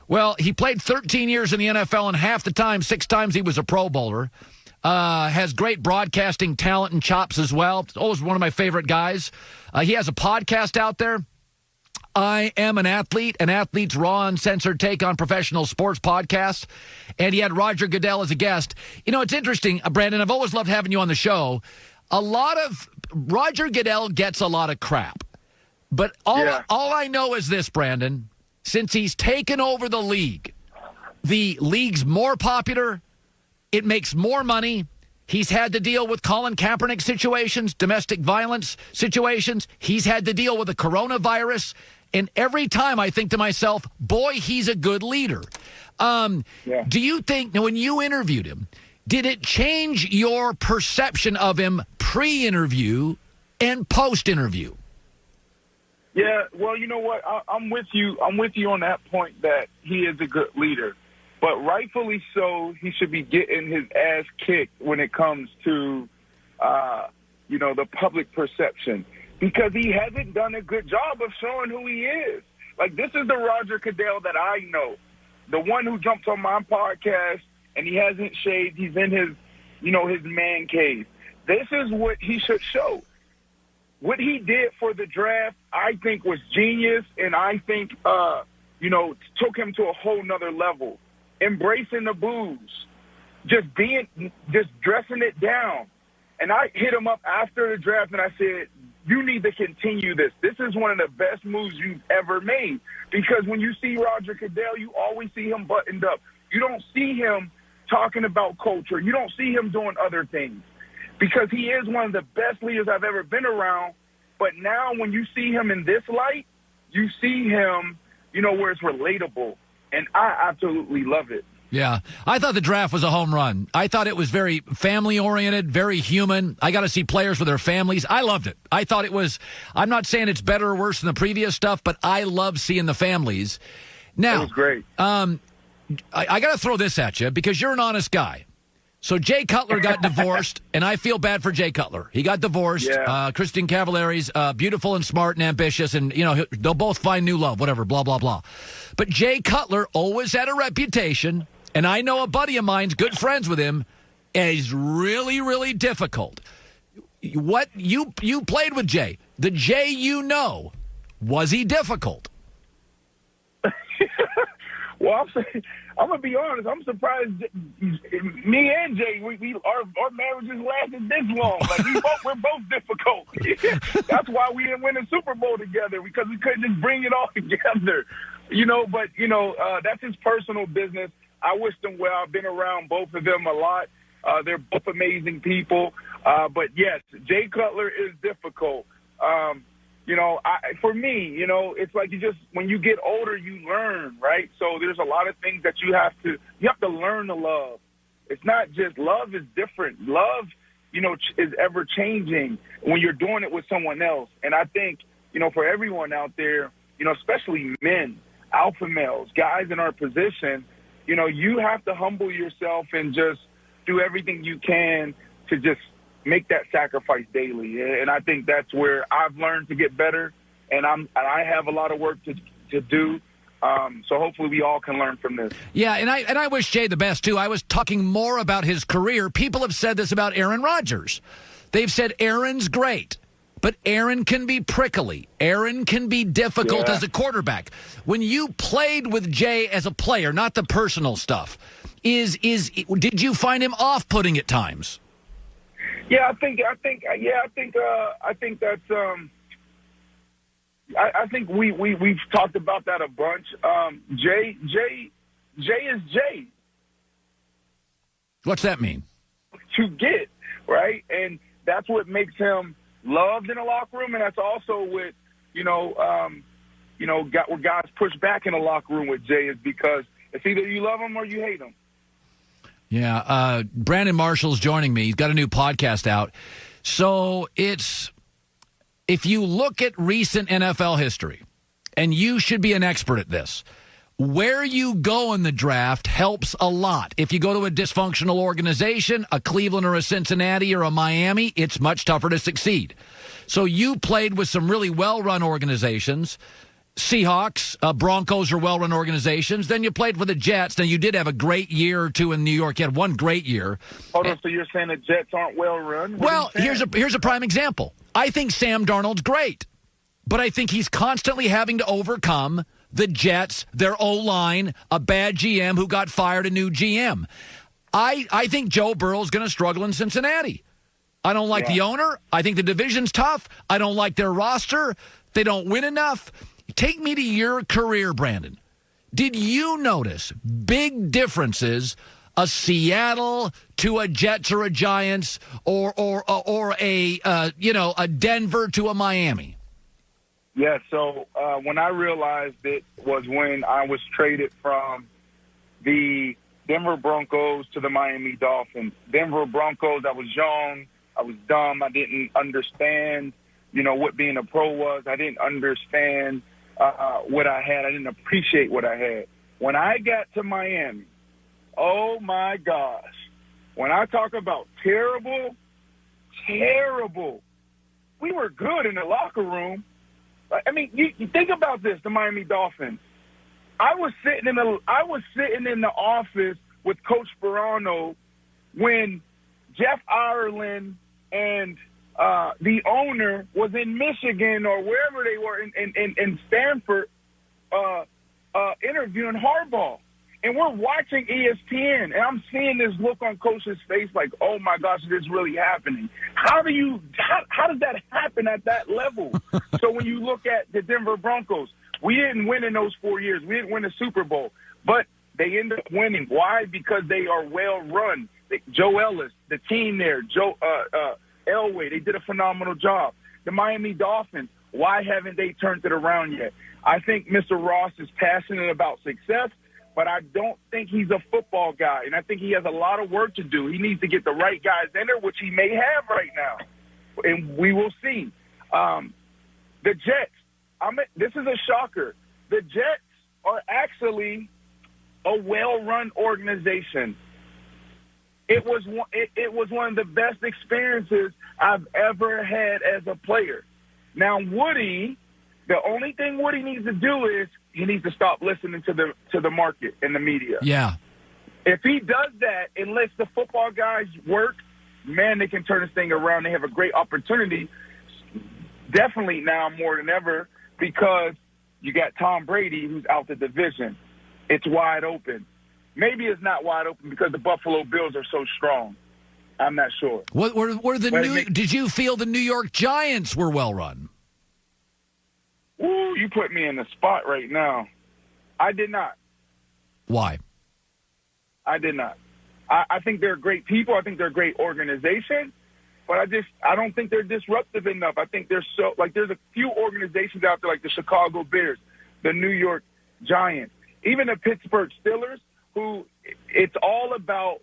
Well, he played 13 years in the NFL, and half the time, 6 times he was a Pro Bowler. Has great broadcasting talent and chops as well. Always one of my favorite guys. He has a podcast out there. I Am an Athlete, an athlete's raw, uncensored take on professional sports podcast. And he had Roger Goodell as a guest. You know, it's interesting, Brandon, I've always loved having you on the show. Roger Goodell gets a lot of crap. But all I know is this, Brandon. Since he's taken over the league's more popular. It makes more money. He's had to deal with Colin Kaepernick situations, domestic violence situations. He's had to deal with the coronavirus. And every time I think to myself, boy, he's a good leader. Do you think, when you interviewed him, did it change your perception of him pre-interview and post-interview? Yeah, well, you know what? I'm with you. I'm with you on that point that he is a good leader. But rightfully so, he should be getting his ass kicked when it comes to, the public perception. Because he hasn't done a good job of showing who he is. Like, this is the Roger Goodell that I know. The one who jumps on my podcast and he hasn't shaved. He's in his, his man cave. This is what he should show. What he did for the draft, I think, was genius, and I think, took him to a whole nother level. Embracing the booze, just dressing it down. And I hit him up after the draft, and I said, you need to continue this. This is one of the best moves you've ever made. Because when you see Roger Goodell, you always see him buttoned up. You don't see him talking about culture. You don't see him doing other things. Because he is one of the best leaders I've ever been around. But now when you see him in this light, you see him, where it's relatable. And I absolutely love it. Yeah. I thought the draft was a home run. I thought it was very family-oriented, very human. I got to see players with their families. I loved it. I thought it was – I'm not saying it's better or worse than the previous stuff, but I love seeing the families. Now, it was great. I got to throw this at you because you're an honest guy. So Jay Cutler got divorced, and I feel bad for Jay Cutler. He got divorced. Yeah. Christine Cavallari's beautiful and smart and ambitious, and, they'll both find new love, whatever, blah, blah, blah. But Jay Cutler always had a reputation, and I know a buddy of mine's good friends with him, and he's really, really difficult. What you played with Jay, the Jay was he difficult? Well, I'm gonna be honest. I'm surprised. Me and Jay, our marriages lasted this long. Like we're both difficult. That's why we didn't win a Super Bowl together, because we couldn't just bring it all together. But that's his personal business. I wish them well. I've been around both of them a lot. They're both amazing people. But yes, Jay Cutler is difficult. For me, it's like when you get older, you learn, right? So there's a lot of things that you have to learn to love. It's not just love is different. Love, is ever changing when you're doing it with someone else. And I think, for everyone out there, especially men, alpha males, guys in our position, you have to humble yourself and just do everything you can to just make that sacrifice daily. And I think that's where I've learned to get better, and I have a lot of work to do. So hopefully we all can learn from this. Yeah, and I wish Jay the best, too. I was talking more about his career. People have said this about Aaron Rodgers. They've said Aaron's great, but Aaron can be prickly. Aaron can be difficult as a quarterback. When you played with Jay as a player, not the personal stuff, did you find him off-putting at times? Yeah, I think that's. I think we've talked about that a bunch. Jay is Jay. What's that mean? To get right, and that's what makes him loved in the locker room, and that's also what where guys push back in the locker room with Jay is because it's either you love him or you hate him. Yeah, Brandon Marshall's joining me. He's got a new podcast out. So if you look at recent NFL history, and you should be an expert at this, where you go in the draft helps a lot. If you go to a dysfunctional organization, a Cleveland or a Cincinnati or a Miami, it's much tougher to succeed. So you played with some really well-run organizations. Seahawks, Broncos are well-run organizations. Then you played for the Jets. Now, you did have a great year or two in New York. You had one great year. Hold on, so you're saying the Jets aren't well-run? Well, here's a prime example. I think Sam Darnold's great, but I think he's constantly having to overcome the Jets, their O-line, a bad GM who got fired, a new GM. I think Joe Burrow's going to struggle in Cincinnati. I don't like the owner. I think the division's tough. I don't like their roster. They don't win enough. Take me to your career, Brandon. Did you notice big differences, a Seattle to a Jets or a Giants, or a Denver to a Miami? Yeah. So when I realized it was when I was traded from the Denver Broncos to the Miami Dolphins. Denver Broncos, I was young, I was dumb, I didn't understand, what being a pro was. I didn't understand what I had. I didn't appreciate what I had. When I got to Miami, oh my gosh, when I talk about terrible, we were good in the locker room. I mean, you think about this, the Miami Dolphins. I was sitting in the office with Coach Sperano when Jeff Ireland and the owner was in Michigan or wherever they were in Stanford interviewing Harbaugh. And we're watching ESPN, and I'm seeing this look on Coach's face like, oh, my gosh, this is really happening. How does that happen at that level? So when you look at the Denver Broncos, we didn't win in those 4 years. We didn't win a Super Bowl. But they end up winning. Why? Because they are well-run. Joe Ellis, the team there, Elway, they did a phenomenal job. The Miami Dolphins, why haven't they turned it around yet? I think Mr. Ross is passionate about success, but I don't think he's a football guy, and I think he has a lot of work to do. He needs to get the right guys in there, which he may have right now, and we will see. The Jets, this is a shocker. The Jets are actually a well-run organization. It was one of the best experiences I've ever had as a player. Now, Woody, the only thing Woody needs to do is he needs to stop listening to the market and the media. Yeah. If he does that and lets the football guys work, man, they can turn this thing around. They have a great opportunity, definitely now more than ever, because you got Tom Brady who's out the division. It's wide open. Maybe it's not wide open because the Buffalo Bills are so strong. I'm not sure. Did you feel the New York Giants were well run? Ooh, you put me in the spot right now. I did not. Why? I did not. I think they're great people. I think they're a great organization. But I don't think they're disruptive enough. I think there's a few organizations out there like the Chicago Bears, the New York Giants, even the Pittsburgh Steelers, who it's all about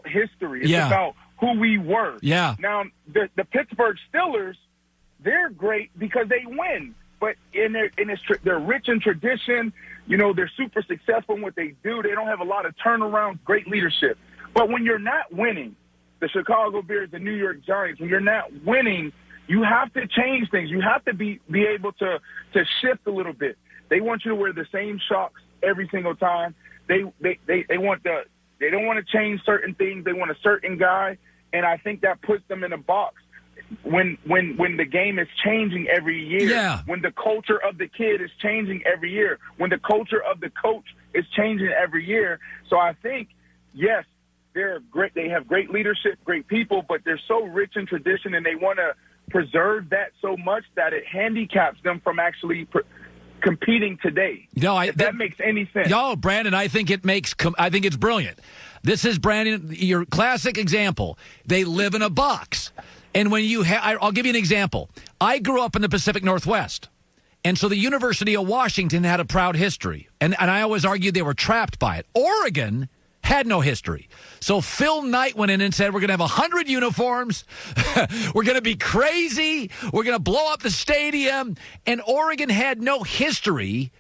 history. It's about who we were. Yeah. Now the Pittsburgh Steelers, they're great because they win, but they're rich in tradition. They're super successful in what they do. They don't have a lot of turnaround, great leadership. But when you're not winning, the Chicago Bears, the New York Giants, when you're not winning, you have to change things. You have to be able to shift a little bit. They want you to wear the same socks every single time. They don't want to change certain things. They want a certain guy, and I think that puts them in a box. When the game is changing every year, when the culture of the kid is changing every year, when the culture of the coach is changing every year. So I think, yes, they're great. They have great leadership, great people, but they're so rich in tradition, and they want to preserve that so much that it handicaps them from actually competing today. If that makes any sense. No, Brandon, I think it's brilliant. This is, Brandon, your classic example. They live in a box. And when I'll give you an example. I grew up in the Pacific Northwest. And so the University of Washington had a proud history. And I always argued they were trapped by it. Oregon had no history. So Phil Knight went in and said, we're going to have 100 uniforms. We're going to be crazy. We're going to blow up the stadium. And Oregon had no history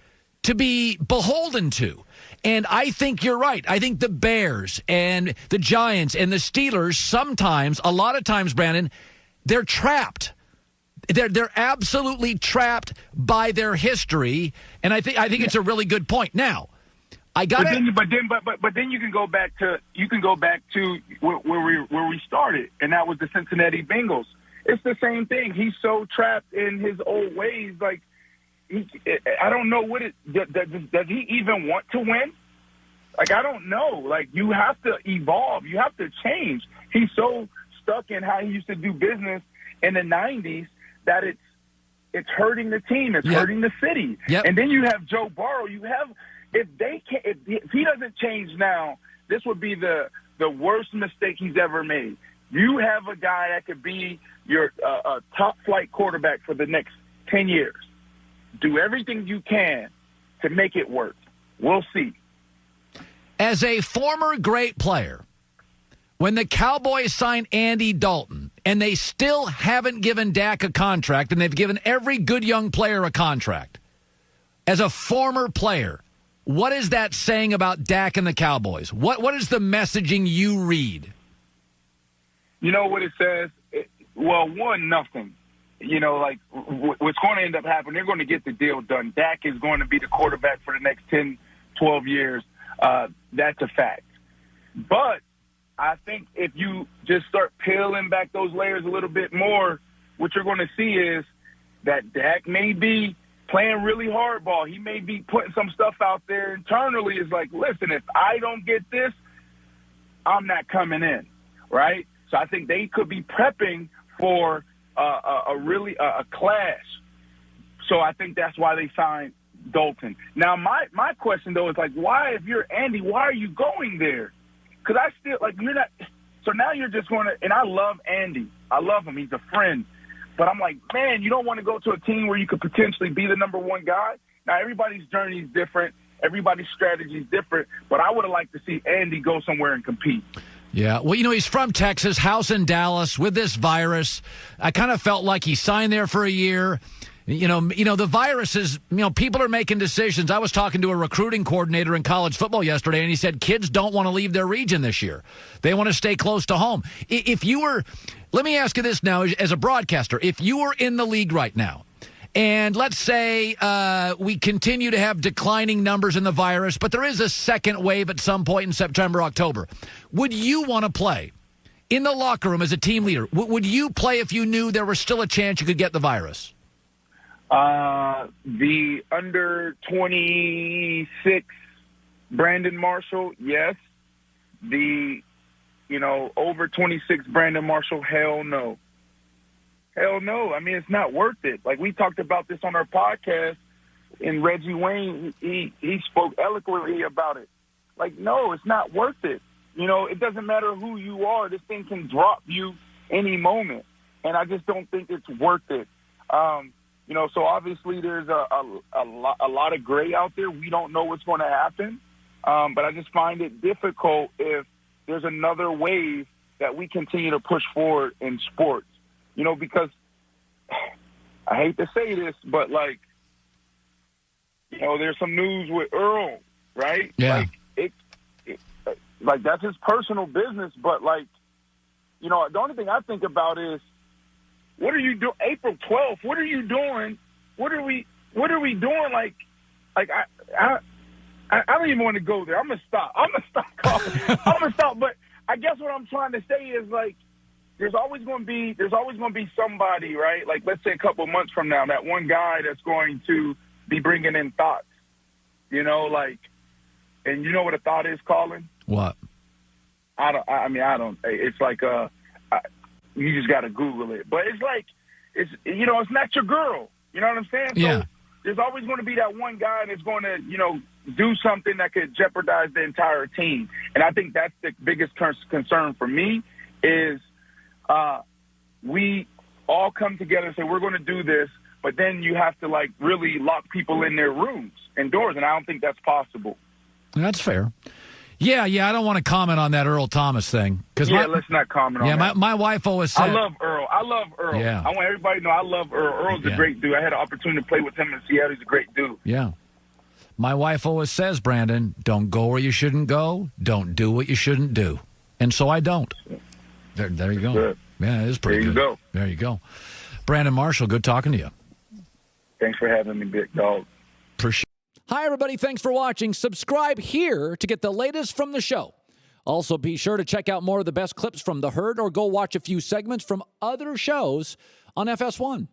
to be beholden to. And I think you're right. I think the Bears and the Giants and the Steelers a lot of times, Brandon, they're trapped. They're absolutely trapped by their history, and I think it's a really good point. Now, I got it. But then you can go back to where we started, and that was the Cincinnati Bengals. It's the same thing. He's so trapped in his old ways. Like, I don't know what it does. He even want to win? Like, I don't know. Like, you have to evolve. You have to change. He's so stuck in how he used to do business in the 90s that it's hurting the team. It's hurting the city. Yep. And then you have Joe Burrow. If he doesn't change now, this would be the worst mistake he's ever made. You have a guy that could be your top flight quarterback for the next 10 years. Do everything you can to make it work. We'll see. As a former great player, when the Cowboys signed Andy Dalton, and they still haven't given Dak a contract, and they've given every good young player a contract, as a former player, what is that saying about Dak and the Cowboys? What is the messaging you read? You know what it says? One, nothing. You know, like, what's going to end up happening, they're going to get the deal done. Dak is going to be the quarterback for the next 10, 12 years. That's a fact. But I think if you just start peeling back those layers a little bit more, what you're going to see is that Dak may be playing really hardball. He may be putting some stuff out there internally. Is like, listen, if I don't get this, I'm not coming in, right? So I think they could be prepping for a clash. So I think that's why they signed Dalton. Now, my question, though, is like, why, if you're Andy, why are you going there? Because I still, like, you're not – so now you're just going to – and I love Andy. I love him. He's a friend. But I'm like, man, you don't want to go to a team where you could potentially be the number one guy? Now, everybody's journey is different. Everybody's strategy is different. But I would have liked to see Andy go somewhere and compete. Yeah, well, you know, he's from Texas, house in Dallas with this virus. I kind of felt like he signed there for a year. You know, the virus is, people are making decisions. I was talking to a recruiting coordinator in college football yesterday, and he said kids don't want to leave their region this year. They want to stay close to home. If you were, let me ask you this now, as a broadcaster, if you were in the league right now, and let's say we continue to have declining numbers in the virus, but there is a second wave at some point in September, October, would you want to play in the locker room as a team leader? Would you play if you knew there was still a chance you could get the virus? The under 26 Brandon Marshall, yes. The, over 26 Brandon Marshall, hell no. Hell no. I mean, it's not worth it. Like, we talked about this on our podcast, and Reggie Wayne, he spoke eloquently about it. Like, no, it's not worth it. It doesn't matter who you are. This thing can drop you any moment, and I just don't think it's worth it. So obviously there's a lot of gray out there. We don't know what's going to happen, but I just find it difficult if there's another wave that we continue to push forward in sports. Because I hate to say this, but, like, there's some news with Earl, right? Yeah. Like, that's his personal business, but, like, the only thing I think about is, what are you doing? April 12th, what are you doing? What are we doing? Like I don't even want to go there. I'm going to stop. I'm going to stop. But I guess what I'm trying to say is, like, there's always going to be somebody, right? Like, let's say a couple months from now, that one guy that's going to be bringing in thoughts, and you know what a thought is, Colin? What? I don't. It's like you just got to Google it. But it's like, it's not your girl. You know what I'm saying? Yeah. So there's always going to be that one guy that's going to, do something that could jeopardize the entire team. And I think that's the biggest concern for me is we all come together and say, we're going to do this, but then you have to, like, really lock people in their rooms and doors, and I don't think that's possible. That's fair. Yeah, I don't want to comment on that Earl Thomas thing. Let's not comment on that. Yeah, my wife always said... I love Earl. Yeah. I want everybody to know I love Earl. Earl's a great dude. I had an opportunity to play with him in Seattle. He's a great dude. Yeah. My wife always says, Brandon, don't go where you shouldn't go. Don't do what you shouldn't do. And so I don't. There you go. Good. Yeah, it is pretty good. There you go. There you go. Brandon Marshall, good talking to you. Thanks for having me, big dog. Appreciate. Hi, everybody. Thanks for watching. Subscribe here to get the latest from the show. Also, be sure to check out more of the best clips from The Herd or go watch a few segments from other shows on FS1.